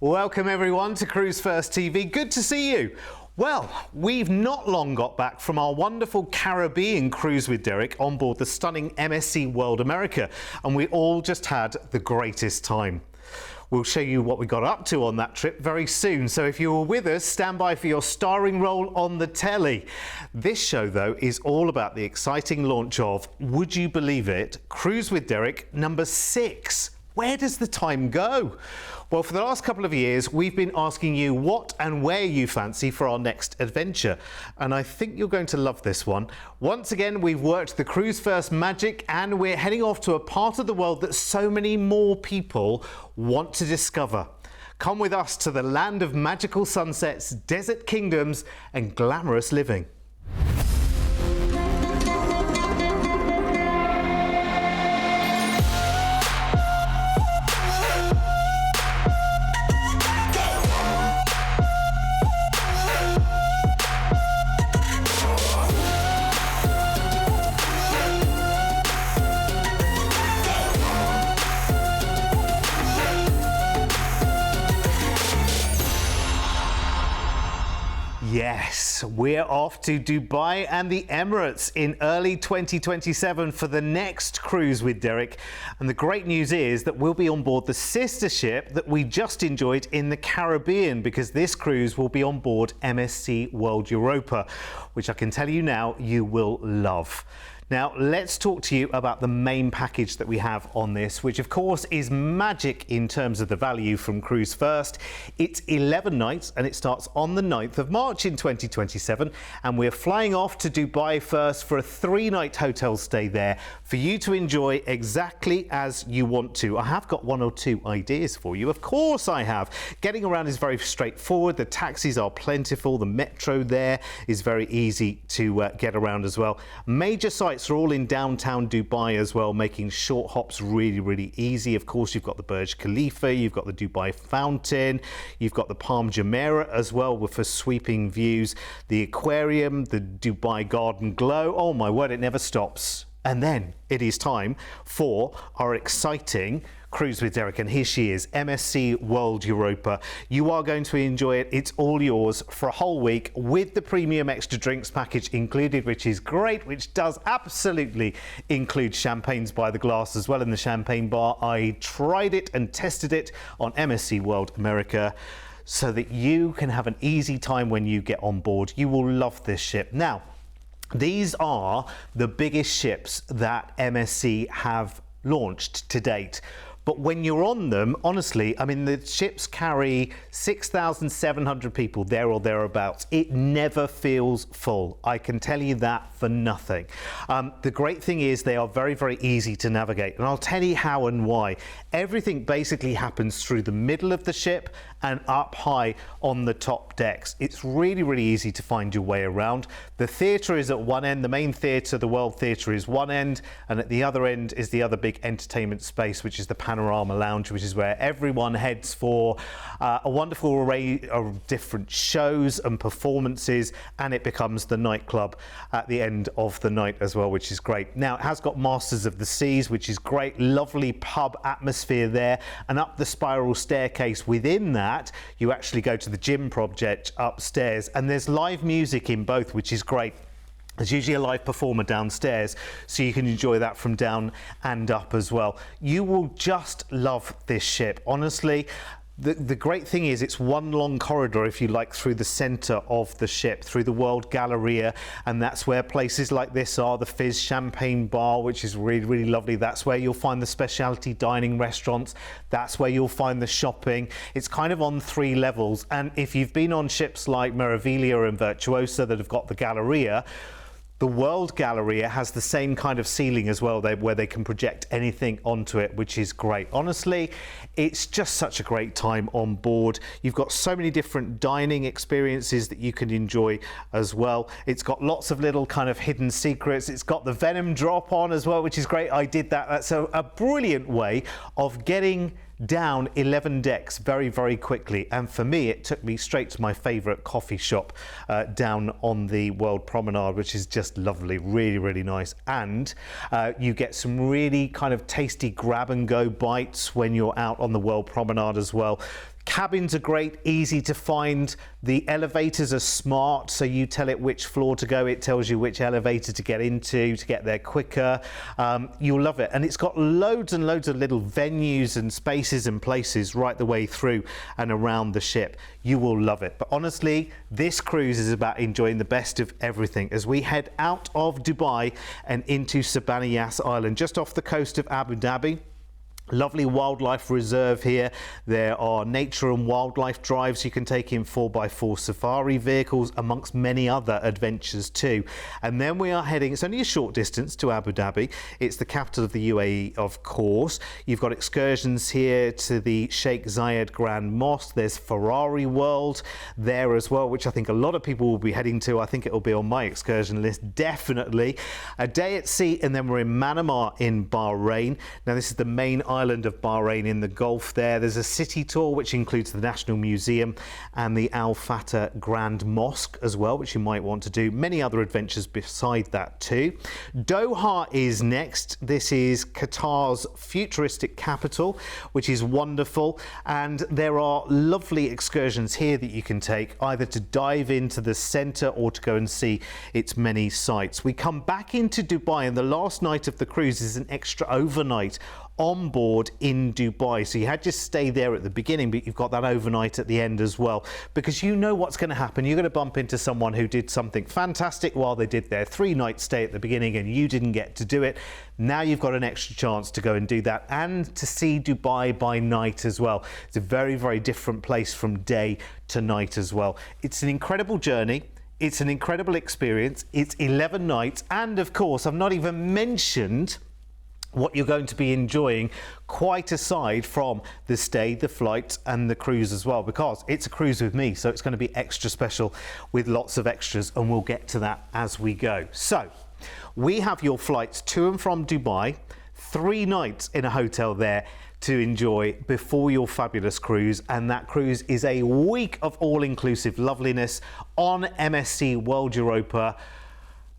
Welcome everyone to Cruise1st TV. Good to see you. Well, we've not long got back from our wonderful Caribbean cruise with Derek on board the stunning MSC World America, and we all just had the greatest time. We'll show you what we got up to on that trip very soon, so if you were with us, stand by for your starring role on the telly. This show, though, is all about the exciting launch of, would you believe it, Cruise with Derek number 6. Where does the time go? Well, for the last couple of years, we've been asking you what and where you fancy for our next adventure. And I think you're going to love this one. Once again, we've worked the Cruise1st magic and we're heading off to a part of the world that so many more people want to discover. Come with us to the land of magical sunsets, desert kingdoms, and glamorous living. Yes, we're off to Dubai and the Emirates in early 2027 for the next cruise with Derek. And the great news is that we'll be on board the sister ship that we just enjoyed in the Caribbean, because this cruise will be on board MSC World Europa, which I can tell you now you will love. Now, let's talk to you about the main package that we have on this, which of course is magic in terms of the value from Cruise1st. It's 11 nights and it starts on the 9th of March in 2027. And we're flying off to Dubai first for a 3-night hotel stay there for you to enjoy exactly as you want to. I have got 1 or 2 ideas for you. Of course I have. Getting around is very straightforward. The taxis are plentiful. The metro there is very easy to get around as well. Major sites are all in downtown Dubai as well, making short hops really easy. Of course, you've got the Burj Khalifa, you've got the Dubai Fountain, you've got the Palm Jumeirah as well for sweeping views, the aquarium, the Dubai Garden Glow. Oh my word, it never stops. And then it is time for our exciting Cruise with Derek, and here she is, MSC World Europa. You are going to enjoy it. It's all yours for a whole week with the premium extra drinks package included, which is great, which does absolutely include champagnes by the glass as well in the champagne bar. I tried it and tested it on MSC World America so that you can have an easy time when you get on board. You will love this ship. Now, these are the biggest ships that MSC have launched to date. But when you're on them, honestly, I mean, the ships carry 6,700 people there or thereabouts. It never feels full. I can tell you that for nothing. The great thing is they are very easy to navigate. And I'll tell you how and why. Everything basically happens through the middle of the ship and up high on the top decks. It's really easy to find your way around. The theatre is at one end, the main theatre, the World Theatre is one end, and at the other end is the other big entertainment space, which is the Panorama Lounge, which is where everyone heads for a wonderful array of different shows and performances, and it becomes the nightclub at the end of the night as well, which is great. Now, it has got Masters of the Seas, which is great, lovely pub atmosphere there, and up the spiral staircase within that, you actually go to the gym project upstairs, and there's live music in both, which is great. There's usually a live performer downstairs, so you can enjoy that from down and up as well. You will just love this ship, honestly. The great thing is it's one long corridor, if you like, through the centre of the ship, through the World Galleria, and that's where places like this are, the Fizz Champagne Bar, which is really lovely. That's where you'll find the specialty dining restaurants. That's where you'll find the shopping. It's kind of on 3 levels, and if you've been on ships like Meraviglia and Virtuosa that have got the Galleria, the World Galleria has the same kind of ceiling as well, where they can project anything onto it, which is great. Honestly, it's just such a great time on board. You've got so many different dining experiences that you can enjoy as well. It's got lots of little kind of hidden secrets. It's got the Venom drop on as well, which is great. I did that. That's a brilliant way of getting down 11 decks very quickly, and for me it took me straight to my favorite coffee shop down on the World Promenade, which is just lovely, really nice. And you get some really kind of tasty grab and go bites when you're out on the World Promenade as well. Cabins are great, easy to find. The elevators are smart, so you tell it which floor to go, it tells you which elevator to get into to get there quicker. You'll love it. And it's got loads and loads of little venues and spaces and places right the way through and around the ship. You will love it. But honestly, this cruise is about enjoying the best of everything as we head out of Dubai and into Sabana Yas Island, just off the coast of Abu Dhabi. Lovely wildlife reserve here. There are nature and wildlife drives you can take in 4x4 safari vehicles, amongst many other adventures too. And then we are heading, it's only a short distance to Abu Dhabi. It's the capital of the UAE, of course. You've got excursions here to the Sheikh Zayed Grand Mosque. There's Ferrari World there as well, which I think a lot of people will be heading to. I think it will be on my excursion list, definitely. A day at sea, and then we're in Manama in Bahrain. Now this is the main island of Bahrain in the Gulf there. There's a city tour which includes the National Museum and the Al Fatah Grand Mosque as well, which you might want to do. Many other adventures beside that too. Doha is next. This is Qatar's futuristic capital, which is wonderful, and there are lovely excursions here that you can take, either to dive into the centre or to go and see its many sites. We come back into Dubai, and the last night of the cruise is an extra overnight on board in Dubai. So you had to stay there at the beginning, but you've got that overnight at the end as well, because you know what's going to happen. You're going to bump into someone who did something fantastic while they did their 3-night stay at the beginning and you didn't get to do it. Now you've got an extra chance to go and do that and to see Dubai by night as well. It's a very, very different place from day to night as well. It's an incredible journey. It's an incredible experience. It's 11 nights. And of course, I've not even mentioned what you're going to be enjoying, quite aside from the stay, the flights and the cruise as well, because it's a cruise with me, so it's going to be extra special with lots of extras, and we'll get to that as we go. So we have your flights to and from Dubai, 3 nights in a hotel there to enjoy before your fabulous cruise, and that cruise is a week of all-inclusive loveliness on MSC World Europa.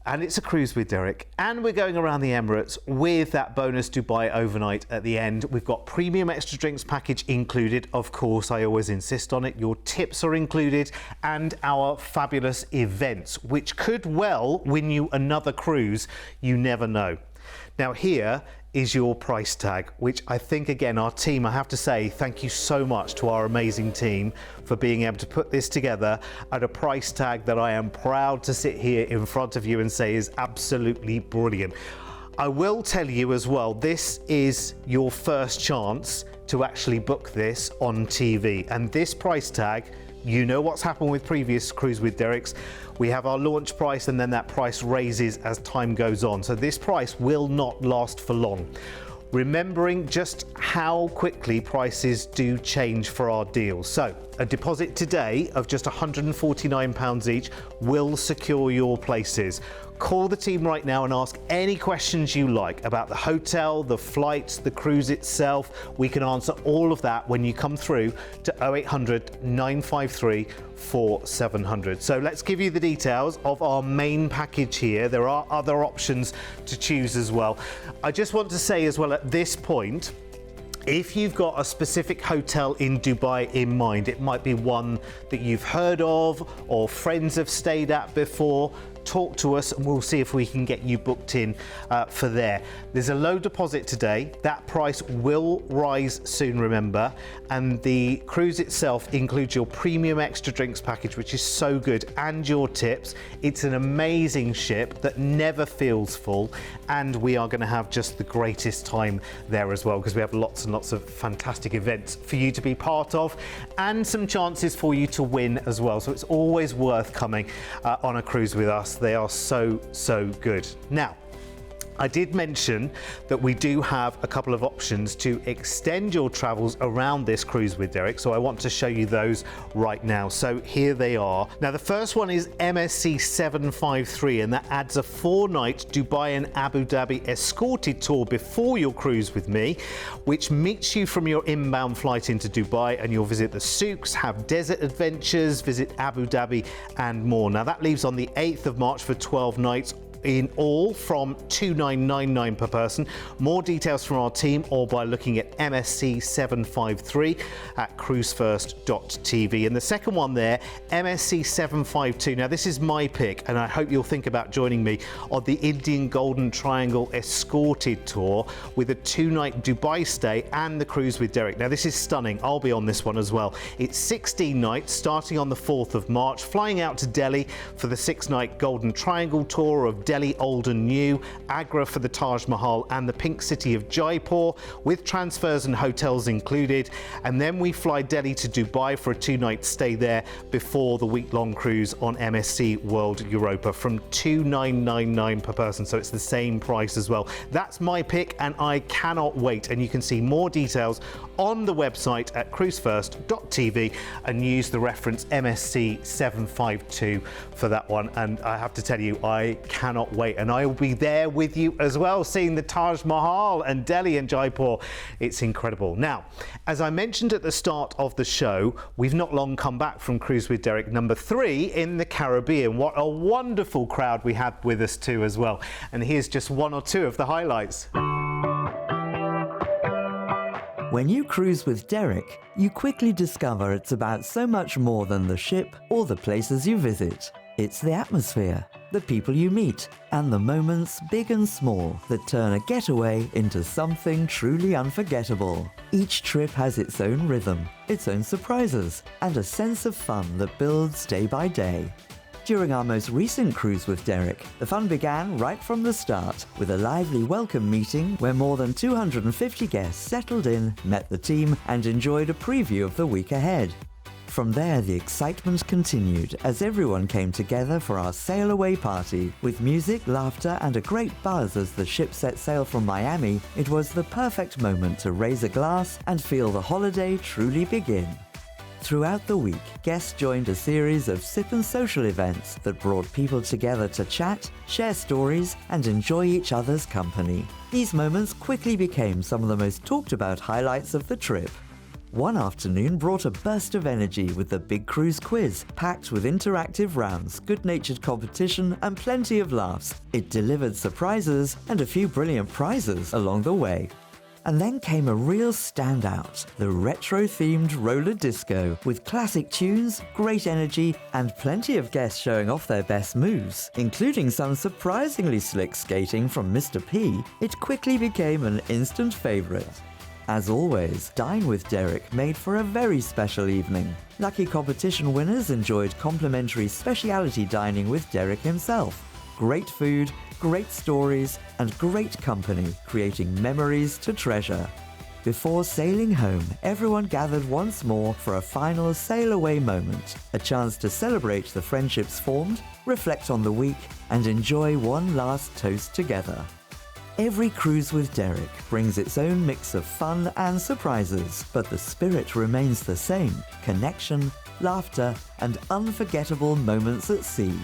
And it's a cruise with Derek, and we're going around the Emirates with that bonus Dubai overnight at the end. We've got premium extra drinks package included, of course, I always insist on it. Your tips are included, and our fabulous events, which could well win you another cruise. You never know. Now here is your price tag, which I think, again, our team, I have to say thank you so much to our amazing team for being able to put this together at a price tag that I am proud to sit here in front of you and say is absolutely brilliant. I will tell you as well, this is your first chance to actually book this on TV, and this price tag, you know what's happened with previous Cruise with Derek's. We have our launch price, and then that price raises as time goes on. So this price will not last for long. Remembering just how quickly prices do change for our deals. So a deposit today of just £149 each will secure your places. Call the team right now and ask any questions you like about the hotel, the flights, the cruise itself. We can answer all of that when you come through to 0800 953 4700. So let's give you the details of our main package here. There are other options to choose as well. I just want to say as well at this point, if you've got a specific hotel in Dubai in mind, it might be one that you've heard of or friends have stayed at before, talk to us and we'll see if we can get you booked in for there. There's a low deposit today. That price will rise soon, remember, and the cruise itself includes your premium extra drinks package, which is so good, and your tips. It's an amazing ship that never feels full, and we are going to have just the greatest time there as well, because we have lots and lots of fantastic events for you to be part of and some chances for you to win as well. So it's always worth coming on a cruise with us. They are so good. Now, I did mention that we do have a couple of options to extend your travels around this Cruise with Derek, so I want to show you those right now. So here they are. Now the first one is MSC 753, and that adds a 4-night Dubai and Abu Dhabi escorted tour before your cruise with me, which meets you from your inbound flight into Dubai, and you'll visit the souks, have desert adventures, visit Abu Dhabi and more. Now that leaves on the 8th of March for 12 nights, in all from $2,999 per person. More details from our team or by looking at MSC 753 at Cruise1st.tv. And the second one there, MSC 752. Now this is my pick, and I hope you'll think about joining me on the Indian Golden Triangle Escorted Tour with a 2-night Dubai stay and the cruise with Derek. Now this is stunning. I'll be on this one as well. It's 16 nights starting on the 4th of March, flying out to Delhi for the 6-night Golden Triangle Tour of Delhi Old and New, Agra for the Taj Mahal and the Pink City of Jaipur, with transfers and hotels included. And then we fly Delhi to Dubai for a 2-night stay there before the week-long cruise on MSC World Europa from $2,999 per person. So it's the same price as well. That's my pick and I cannot wait. And you can see more details on the website at Cruise1st.tv and use the reference MSC 752 for that one. And I have to tell you, I cannot wait. And I will be there with you as well, seeing the Taj Mahal and Delhi and Jaipur. It's incredible. Now, as I mentioned at the start of the show, we've not long come back from Cruise with Derek number 3 in the Caribbean. What a wonderful crowd we had with us too as well. And here's just one or two of the highlights. When you cruise with Derek, you quickly discover it's about so much more than the ship or the places you visit. It's the atmosphere, the people you meet, and the moments, big and small, that turn a getaway into something truly unforgettable. Each trip has its own rhythm, its own surprises, and a sense of fun that builds day by day. During our most recent cruise with Derek, the fun began right from the start with a lively welcome meeting where more than 250 guests settled in, met the team, and enjoyed a preview of the week ahead. From there, the excitement continued as everyone came together for our sail away party. With music, laughter, and a great buzz as the ship set sail from Miami, it was the perfect moment to raise a glass and feel the holiday truly begin. Throughout the week, guests joined a series of sip and social events that brought people together to chat, share stories, and enjoy each other's company. These moments quickly became some of the most talked about highlights of the trip. One afternoon brought a burst of energy with the Big Cruise Quiz, packed with interactive rounds, good-natured competition, and plenty of laughs. It delivered surprises and a few brilliant prizes along the way. And then came a real standout, the retro-themed roller disco, with classic tunes, great energy, and plenty of guests showing off their best moves, including some surprisingly slick skating from Mr. P. It quickly became an instant favourite. As always, Dine with Derek made for a very special evening. Lucky competition winners enjoyed complimentary speciality dining with Derek himself. Great food, great stories, and great company, creating memories to treasure. Before sailing home, everyone gathered once more for a final sail-away moment, a chance to celebrate the friendships formed, reflect on the week, and enjoy one last toast together. Every cruise with Derek brings its own mix of fun and surprises, but the spirit remains the same: connection, laughter, and unforgettable moments at sea.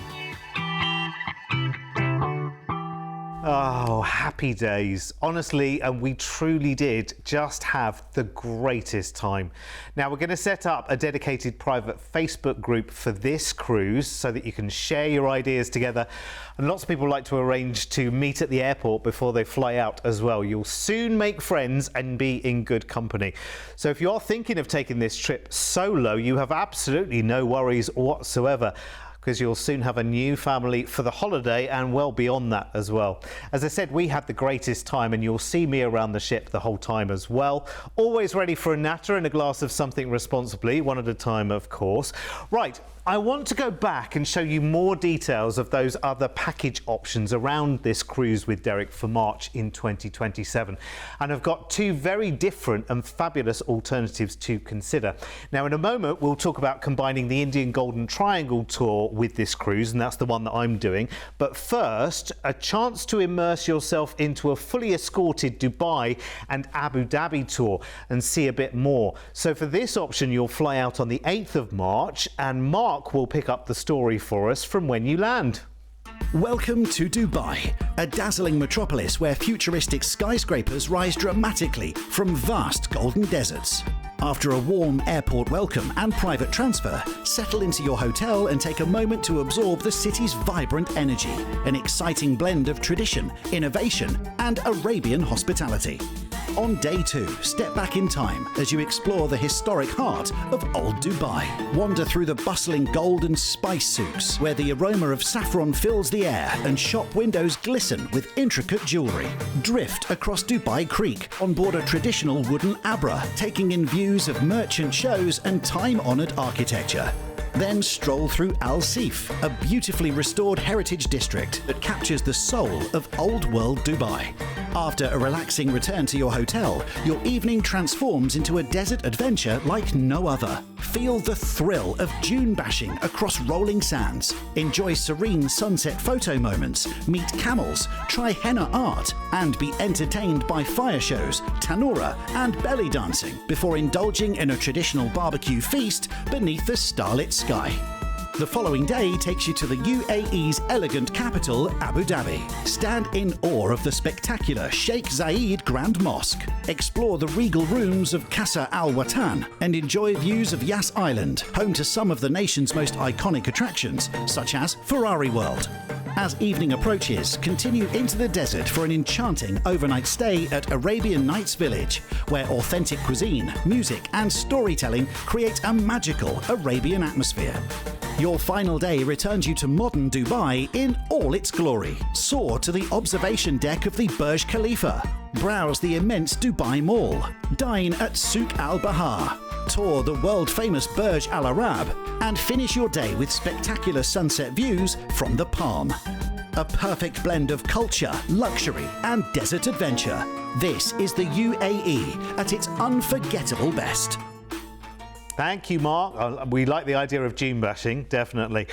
Oh, happy days. Honestly, and we truly did just have the greatest time. Now, we're going to set up a dedicated private Facebook group for this cruise so that you can share your ideas together. And lots of people like to arrange to meet at the airport before they fly out as well. You'll soon make friends and be in good company. So if you're thinking of taking this trip solo, you have absolutely no worries whatsoever, because you'll soon have a new family for the holiday and well beyond that as well. As I said, we had the greatest time and you'll see me around the ship the whole time as well. Always ready for a natter and a glass of something responsibly, one at a time of course. Right, I want to go back and show you more details of those other package options around this cruise with Derek for March in 2027. And I've got two very different and fabulous alternatives to consider. Now, in a moment, we'll talk about combining the Indian Golden Triangle Tour with this cruise, and that's the one that I'm doing. But first, a chance to immerse yourself into a fully escorted Dubai and Abu Dhabi tour and see a bit more. So for this option, you'll fly out on the 8th of March, and Mark will pick up the story for us from when you land. Welcome to Dubai, a dazzling metropolis where futuristic skyscrapers rise dramatically from vast golden deserts. After a warm airport welcome and private transfer, settle into your hotel and take a moment to absorb the city's vibrant energy, an exciting blend of tradition, innovation, and Arabian hospitality. On day 2, step back in time as you explore the historic heart of Old Dubai. Wander through the bustling gold and spice souks, where the aroma of saffron fills the air and shop windows glisten with intricate jewellery. Drift across Dubai Creek on board a traditional wooden abra, taking in views of merchant shows and time-honoured architecture. Then stroll through Al Seef, a beautifully restored heritage district that captures the soul of old world Dubai. After a relaxing return to your hotel, your evening transforms into a desert adventure like no other. Feel the thrill of dune bashing across rolling sands. Enjoy serene sunset photo moments, meet camels, try henna art, and be entertained by fire shows, tanura, and belly dancing before indulging in a traditional barbecue feast beneath the starlit sky. The following day takes you to the UAE's elegant capital, Abu Dhabi. Stand in awe of the spectacular Sheikh Zayed Grand Mosque. Explore the regal rooms of Qasr Al Watan and enjoy views of Yas Island, home to some of the nation's most iconic attractions, such as Ferrari World. As evening approaches, continue into the desert for an enchanting overnight stay at Arabian Nights Village, where authentic cuisine, music, and storytelling create a magical Arabian atmosphere. Your final day returns you to modern Dubai in all its glory. Soar to the observation deck of the Burj Khalifa. Browse the immense Dubai Mall. Dine at Souk Al Bahar. Tour the world-famous Burj Al Arab. And finish your day with spectacular sunset views from the Palm. A perfect blend of culture, luxury, and desert adventure. This is the UAE at its unforgettable best. Thank you, Mark. We like the idea of dune bashing, definitely.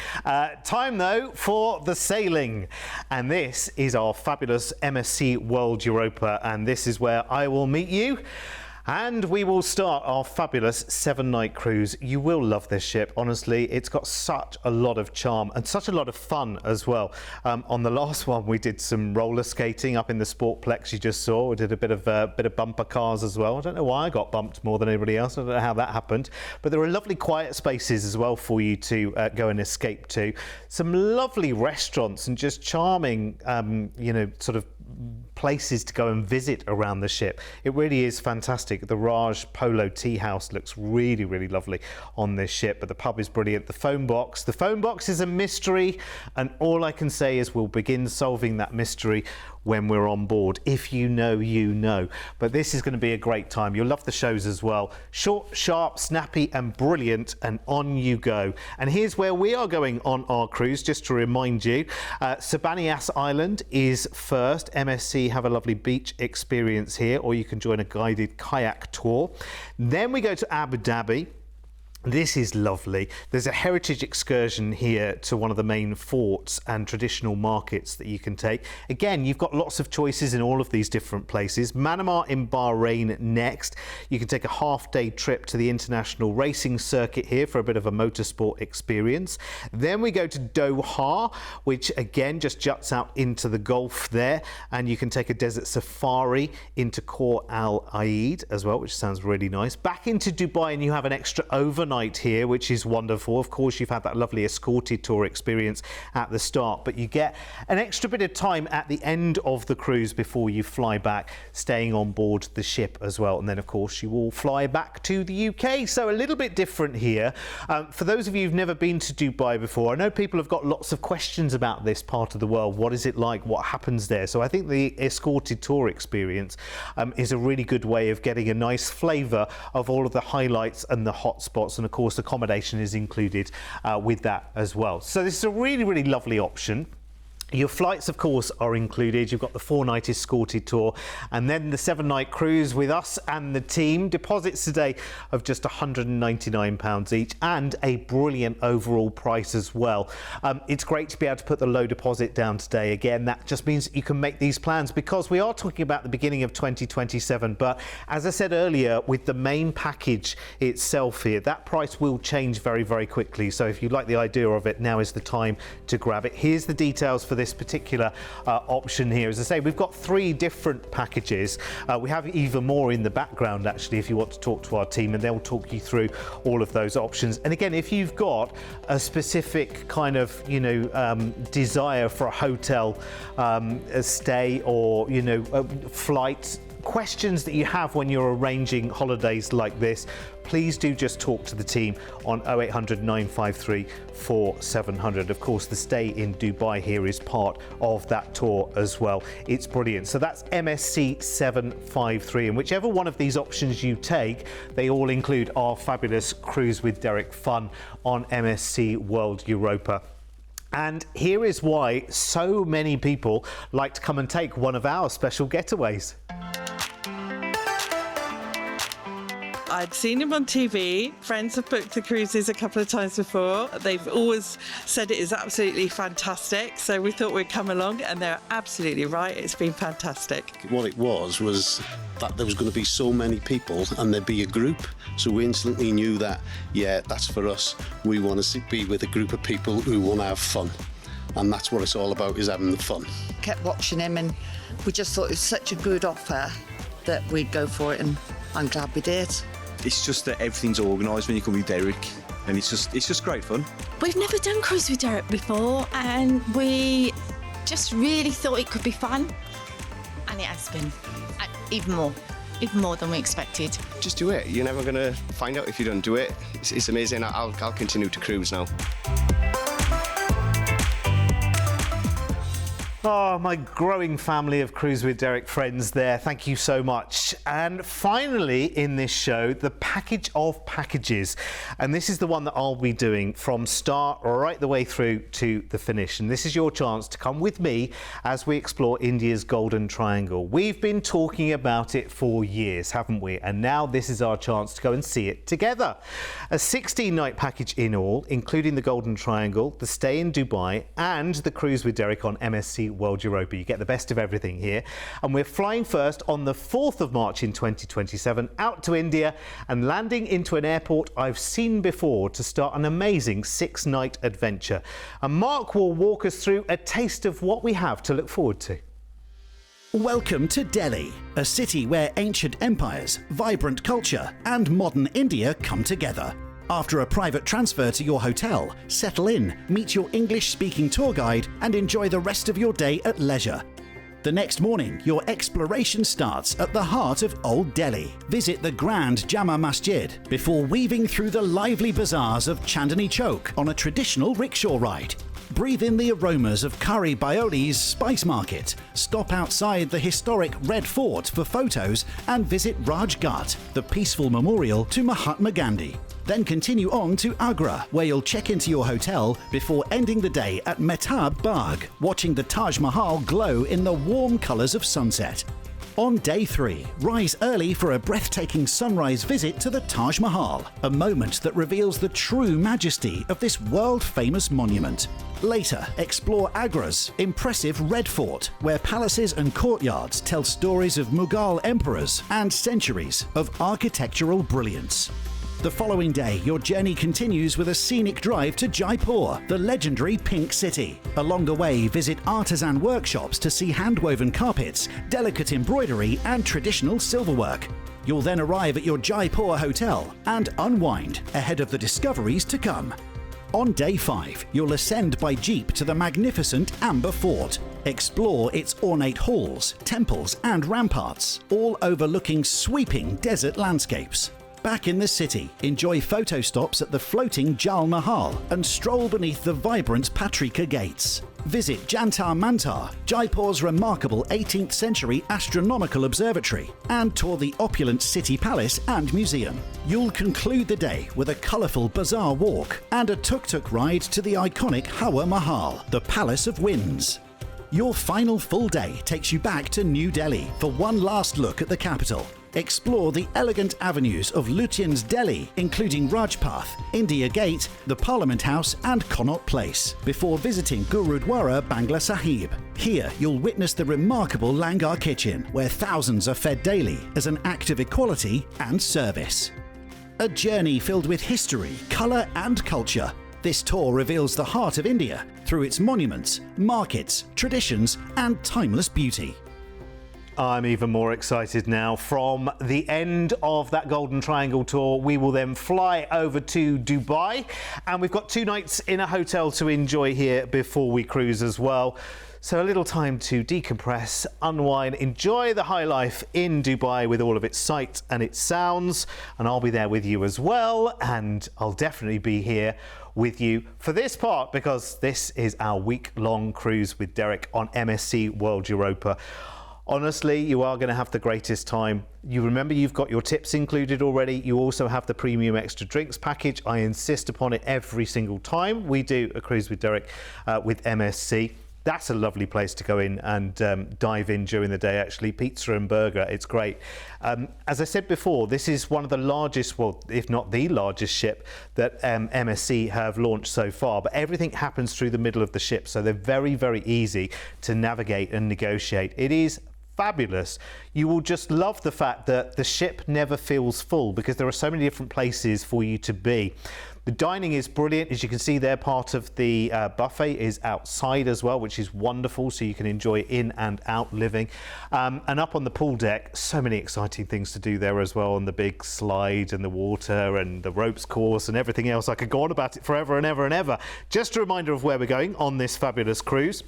Time, though, for the sailing. And this is our fabulous MSC World Europa, and this is where I will meet you. And we will start our fabulous 7-night cruise. You will love this ship, honestly. It's got such a lot of charm and such a lot of fun as well. On the last one, we did some roller skating up in the Sportplex you just saw. We did a bit of bumper cars as well. I don't know why I got bumped more than anybody else. I don't know how that happened. But there are lovely quiet spaces as well for you to go and escape to. Some lovely restaurants and just charming, sort of places to go and visit around the ship. It really is fantastic. The Raj Polo Tea House looks really, really lovely on this ship, but the pub is brilliant. The phone box is a mystery, and all I can say is we'll begin solving that mystery when we're on board. If you know, you know. But this is going to be a great time. You'll love the shows as well. Short, sharp, snappy and brilliant, and on you go. And here's where we are going on our cruise, just to remind you. Sabanias Island is first. MSC have a lovely beach experience here, or you can join a guided kayak tour. Then we go to Abu Dhabi. This is lovely. There's a heritage excursion here to one of the main forts and traditional markets that you can take. Again, you've got lots of choices in all of these different places. Manama in Bahrain next. You can take a half-day trip to the international racing circuit here for a bit of a motorsport experience. Then we go to Doha, which again just juts out into the Gulf there, and you can take a desert safari into Khor Al Aid as well, which sounds really nice. Back into Dubai, and you have an extra overnight here, which is wonderful. Of course, you've had that lovely escorted tour experience at the start, but you get an extra bit of time at the end of the cruise before you fly back, staying on board the ship as well. And then, of course, you will fly back to the UK. So a little bit different here. For those of you who've never been to Dubai before, I know people have got lots of questions about this part of the world. What is it like? What happens there? So I think the escorted tour experience is a really good way of getting a nice flavour of all of the highlights and the hot spots. And of course, accommodation is included with that as well. So this is a really, really lovely option. Your flights, of course, are included. You've got the 4-night escorted tour and then the 7-night cruise with us and the team. Deposits today of just £199 each, and a brilliant overall price as well. It's great to be able to put the low deposit down today. Again, that just means that you can make these plans, because we are talking about the beginning of 2027. But as I said earlier, with the main package itself here, that price will change very, very quickly. So if you like the idea of it, now is the time to grab it. Here's the details for this particular option here. As I say, we've got 3 different packages. We have even more in the background, actually, if you want to talk to our team, and they'll talk you through all of those options. And again, if you've got a specific kind of, desire for a hotel a stay, or, flight, questions that you have when you're arranging holidays like this, please do just talk to the team on 0800 953 4700. Of course, the stay in Dubai here is part of that tour as well. It's brilliant. So that's MSC 753, and whichever one of these options you take, they all include our fabulous Cruise with Derek fun on MSC World Europa. And here is why so many people like to come and take one of our special getaways. I'd seen him on TV. Friends have booked the cruises a couple of times before. They've always said it is absolutely fantastic. So we thought we'd come along, and they're absolutely right. It's been fantastic. What it was that there was going to be so many people and there'd be a group. So we instantly knew that, yeah, that's for us. We want to be with a group of people who want to have fun. And that's what it's all about, is having the fun. Kept watching him, and we just thought it was such a good offer that we'd go for it, and I'm glad we did. It's just that everything's organised when you come with Derek, and it's just great fun. We've never done Cruise with Derek before, and we just really thought it could be fun, and it has been even more than we expected. Just do it. You're never going to find out if you don't do it. It's amazing. I'll continue to cruise now. Oh, my growing family of Cruise with Derek friends there. Thank you so much. And finally in this show, the package of packages. And this is the one that I'll be doing from start right the way through to the finish. And this is your chance to come with me as we explore India's Golden Triangle. We've been talking about it for years, haven't we? And now this is our chance to go and see it together. A 16-night package in all, including the Golden Triangle, the stay in Dubai, and the Cruise with Derek on MSC World Europa. You get the best of everything here. And we're flying first on the 4th of March in 2027 out to India and landing into an airport I've seen before to start an amazing 6-night adventure. And Mark will walk us through a taste of what we have to look forward to. Welcome to Delhi, a city where ancient empires, vibrant culture, and modern India come together. After a private transfer to your hotel, settle in, meet your English-speaking tour guide, and enjoy the rest of your day at leisure. The next morning, your exploration starts at the heart of Old Delhi. Visit the grand Jama Masjid before weaving through the lively bazaars of Chandni Chowk on a traditional rickshaw ride. Breathe in the aromas of Kari Baioli's Spice Market, stop outside the historic Red Fort for photos, and visit Raj Ghat, the peaceful memorial to Mahatma Gandhi. Then continue on to Agra, where you'll check into your hotel before ending the day at Mehtab Bagh, watching the Taj Mahal glow in the warm colours of sunset. On day 3, rise early for a breathtaking sunrise visit to the Taj Mahal, a moment that reveals the true majesty of this world-famous monument. Later, explore Agra's impressive Red Fort, where palaces and courtyards tell stories of Mughal emperors and centuries of architectural brilliance. The following day, your journey continues with a scenic drive to Jaipur, the legendary Pink City. Along the way, visit artisan workshops to see hand-woven carpets, delicate embroidery, and traditional silverwork. You'll then arrive at your Jaipur hotel and unwind ahead of the discoveries to come. On day 5, you'll ascend by jeep to the magnificent Amber Fort. Explore its ornate halls, temples, and ramparts, all overlooking sweeping desert landscapes. Back in the city, enjoy photo stops at the floating Jal Mahal and stroll beneath the vibrant Patrika Gates. Visit Jantar Mantar, Jaipur's remarkable 18th century astronomical observatory, and tour the opulent city palace and museum. You'll conclude the day with a colourful bazaar walk and a tuk-tuk ride to the iconic Hawa Mahal, the Palace of Winds. Your final full day takes you back to New Delhi for one last look at the capital. Explore the elegant avenues of Lutyens Delhi, including Rajpath, India Gate, the Parliament House and Connaught Place, before visiting Gurudwara Bangla Sahib. Here, you'll witness the remarkable Langar Kitchen, where thousands are fed daily as an act of equality and service. A journey filled with history, colour and culture. This tour reveals the heart of India through its monuments, markets, traditions, and timeless beauty. I'm even more excited now. From the end of that Golden Triangle tour, we will then fly over to Dubai, and we've got 2 nights in a hotel to enjoy here before we cruise as well. So a little time to decompress, unwind, enjoy the high life in Dubai with all of its sights and its sounds. And I'll be there with you as well, and I'll definitely be here with you for this part, because this is our week-long cruise with Derek on MSC World Europa. Honestly, you are going to have the greatest time. You remember you've got your tips included already. You also have the premium extra drinks package. I insist upon it every single time we do a cruise with Derek with MSC. That's a lovely place to go in and dive in during the day, actually. Pizza and burger, it's great. As I said before, this is one of the largest, well, if not the largest ship that MSC have launched so far, but everything happens through the middle of the ship, so they're very, very easy to navigate and negotiate. It is fabulous. You will just love the fact that the ship never feels full, because there are so many different places for you to be. The dining is brilliant. As you can see there, part of the buffet is outside as well, which is wonderful, so you can enjoy in and out living. And up on the pool deck, so many exciting things to do there as well, on the big slide and the water and the ropes course and everything else. I could go on about it forever and ever and ever. Just a reminder of where we're going on this fabulous cruise.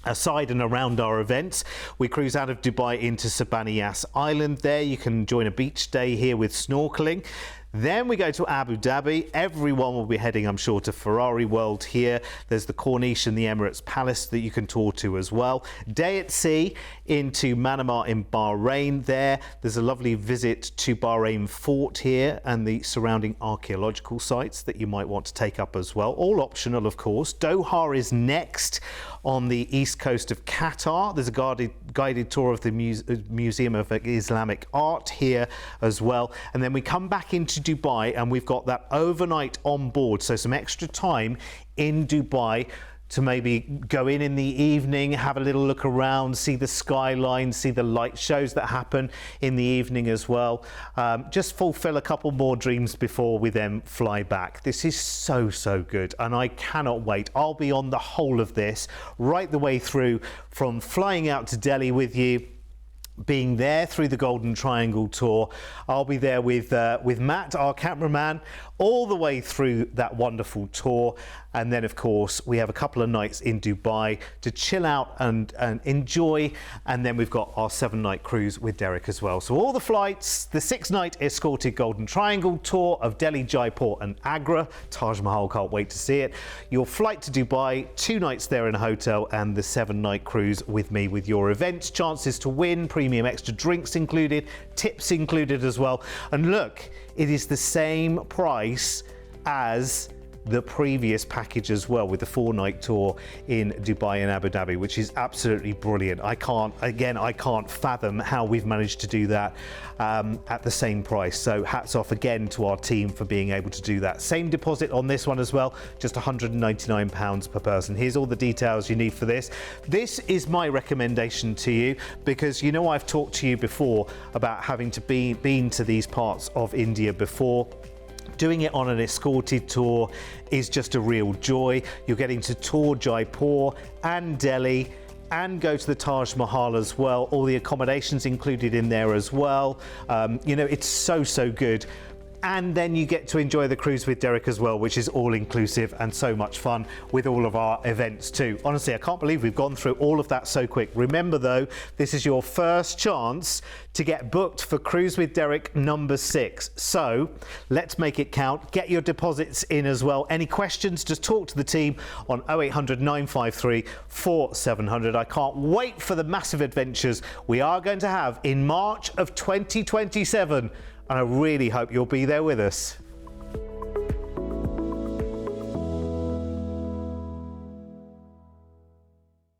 Aside and around our events, we cruise out of Dubai into Sabaniyas Island. There you can join a beach day here with snorkeling. Then we go to Abu Dhabi. Everyone will be heading, I'm sure, to Ferrari World here. There's the Corniche and the Emirates Palace that you can tour to as well. Day at sea into Manamah in Bahrain there. There's a lovely visit to Bahrain Fort here and the surrounding archaeological sites that you might want to take up as well. All optional, of course. Doha is next on the east coast of Qatar. There's a guided tour of the Museum of Islamic Art here as well. And then we come back into Dubai, and we've got that overnight on board, so some extra time in Dubai to maybe go in the evening, have a little look around, see the skyline, see the light shows that happen in the evening as well. Just fulfill a couple more dreams before we then fly back. This is so, so good, and I cannot wait. I'll be on the whole of this right the way through, from flying out to Delhi with you, being there through the Golden Triangle tour. I'll be there with Matt, our cameraman, all the way through that wonderful tour. And then, of course, we have a couple of nights in Dubai to chill out and enjoy. And then we've got our 7-night cruise with Derek as well. So all the flights, the 6-night escorted Golden Triangle tour of Delhi, Jaipur and Agra. Taj Mahal, can't wait to see it. Your flight to Dubai, 2 nights there in a hotel, and the 7-night cruise with me with your events. Chances to win, premium extra drinks included, tips included as well. And look, it is the same price as the previous package as well, with the 4-night tour in Dubai and Abu Dhabi, which is absolutely brilliant. I can't fathom how we've managed to do that at the same price. So hats off again to our team for being able to do that. Same deposit on this one as well, just £199 per person. Here's all the details you need for this. This is my recommendation to you, because you know I've talked to you before about having to been to these parts of India before. Doing it on an escorted tour is just a real joy. You're getting to tour Jaipur and Delhi and go to the Taj Mahal as well. All the accommodations included in there as well. You know, it's so, so good. And then you get to enjoy the cruise with Derek as well, which is all inclusive and so much fun with all of our events too. Honestly, I can't believe we've gone through all of that so quick. Remember though, this is your first chance to get booked for Cruise with Derek number 6. So let's make it count. Get your deposits in as well. Any questions, just talk to the team on 0800 953 4700. I can't wait for the massive adventures we are going to have in March of 2027. And I really hope you'll be there with us.